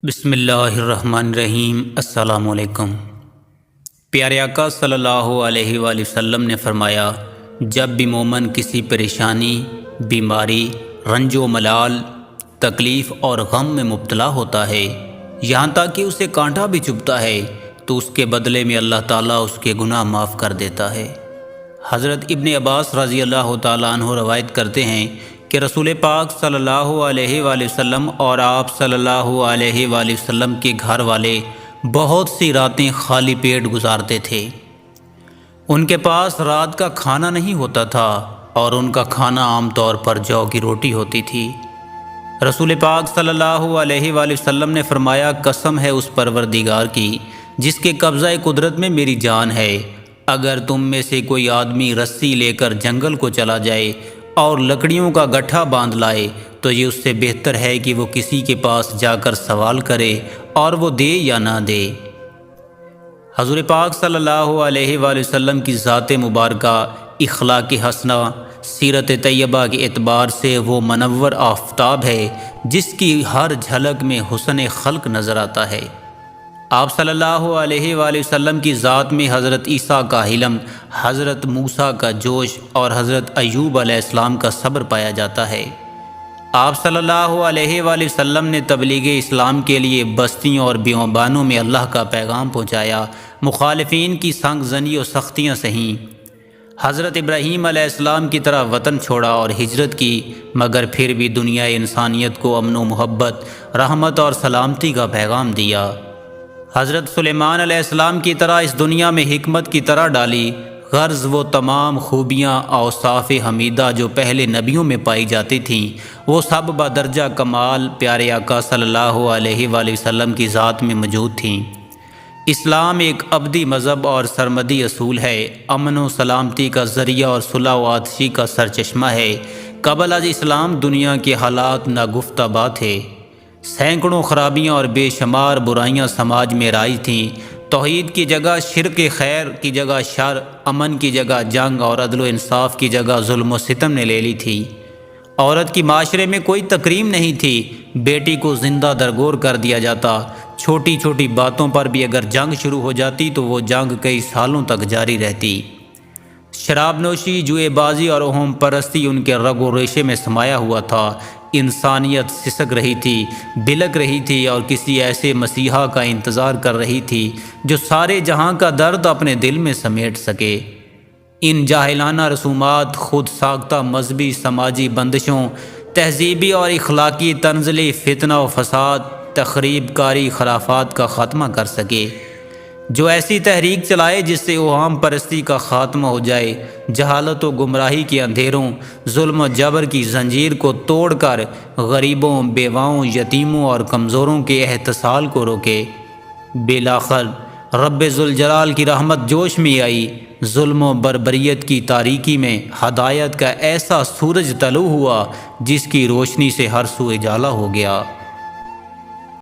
بسم اللہ الرحمن الرحیم۔ السلام علیکم۔ پیارے آقا صلی اللہ علیہ وآلہ وسلم نے فرمایا، جب بھی مومن کسی پریشانی، بیماری، رنج و ملال، تکلیف اور غم میں مبتلا ہوتا ہے، یہاں تک کہ اسے کانٹا بھی چبھتا ہے، تو اس کے بدلے میں اللہ تعالیٰ اس کے گناہ معاف کر دیتا ہے۔ حضرت ابن عباس رضی اللہ تعالیٰ عنہ روایت کرتے ہیں کہ رسول پاک صلی اللہ علیہ وآلہ وسلم اور آپ صلی اللہ علیہ وآلہ وسلم کے گھر والے بہت سی راتیں خالی پیٹ گزارتے تھے۔ ان کے پاس رات کا کھانا نہیں ہوتا تھا اور ان کا کھانا عام طور پر جو کی روٹی ہوتی تھی۔ رسول پاک صلی اللہ علیہ وآلہ وسلم نے فرمایا، قسم ہے اس پروردگار کی جس کے قبضہ قدرت میں میری جان ہے، اگر تم میں سے کوئی آدمی رسی لے کر جنگل کو چلا جائے اور لکڑیوں کا گٹھا باندھ لائے تو یہ اس سے بہتر ہے کہ وہ کسی کے پاس جا کر سوال کرے اور وہ دے یا نہ دے۔ حضور پاک صلی اللہ علیہ وآلہ وسلم کی ذات مبارکہ، اخلاق حسنہ، سیرت طیبہ کے اعتبار سے وہ منور آفتاب ہے جس کی ہر جھلک میں حسن خلق نظر آتا ہے۔ آپ صلی اللہ علیہ وآلہ وسلم کی ذات میں حضرت عیسیٰ کا حلم، حضرت موسیٰ کا جوش اور حضرت ایوب علیہ السلام کا صبر پایا جاتا ہے۔ آپ صلی اللہ علیہ وآلہ وسلم نے تبلیغ اسلام کے لیے بستیوں اور بیابانوں میں اللہ کا پیغام پہنچایا، مخالفین کی سنگ زنی و سختیاں سہیں۔ حضرت ابراہیم علیہ السلام کی طرح وطن چھوڑا اور ہجرت کی، مگر پھر بھی دنیا انسانیت کو امن و محبت، رحمت اور سلامتی کا پیغام دیا۔ حضرت سلیمان علیہ السلام کی طرح اس دنیا میں حکمت کی طرح ڈالی، غرض وہ تمام خوبیاں اوصاف حمیدہ جو پہلے نبیوں میں پائی جاتی تھیں، وہ سب بدرجہ کمال پیارے آقا صلی اللہ علیہ وآلہ وسلم کی ذات میں موجود تھیں۔ اسلام ایک ابدی مذہب اور سرمدی اصول ہے، امن و سلامتی کا ذریعہ اور صلح و آتشی کا سرچشمہ ہے۔ قبل از اسلام دنیا کے حالات ناگفتہ بات ہے، سینکڑوں خرابیاں اور بے شمار برائیاں سماج میں رائج تھیں۔ توحید کی جگہ شرک، خیر کی جگہ شر، امن کی جگہ جنگ اور عدل و انصاف کی جگہ ظلم و ستم نے لے لی تھی۔ عورت کی معاشرے میں کوئی تکریم نہیں تھی، بیٹی کو زندہ درگور کر دیا جاتا، چھوٹی چھوٹی باتوں پر بھی اگر جنگ شروع ہو جاتی تو وہ جنگ کئی سالوں تک جاری رہتی۔ شراب نوشی، جوئے بازی اور اوہم پرستی ان کے رگ و ریشے میں سمایا ہوا تھا۔ انسانیت سسک رہی تھی، بلک رہی تھی اور کسی ایسے مسیحا کا انتظار کر رہی تھی جو سارے جہاں کا درد اپنے دل میں سمیٹ سکے۔ ان جاہلانہ رسومات، خود ساختہ مذہبی سماجی بندشوں، تہذیبی اور اخلاقی تنزلی فتنہ و فساد، تخریب کاری خرافات کا خاتمہ کر سکے۔ جو ایسی تحریک چلائے جس سے اوہام پرستی کا خاتمہ ہو جائے، جہالت و گمراہی کے اندھیروں، ظلم و جبر کی زنجیر کو توڑ کر غریبوں، بیواؤں، یتیموں اور کمزوروں کے احتسال کو روکے۔ بالآخر رب ذوالجلال کی رحمت جوش میں آئی، ظلم و بربریت کی تاریکی میں ہدایت کا ایسا سورج طلوع ہوا جس کی روشنی سے ہر سو اجالا ہو گیا۔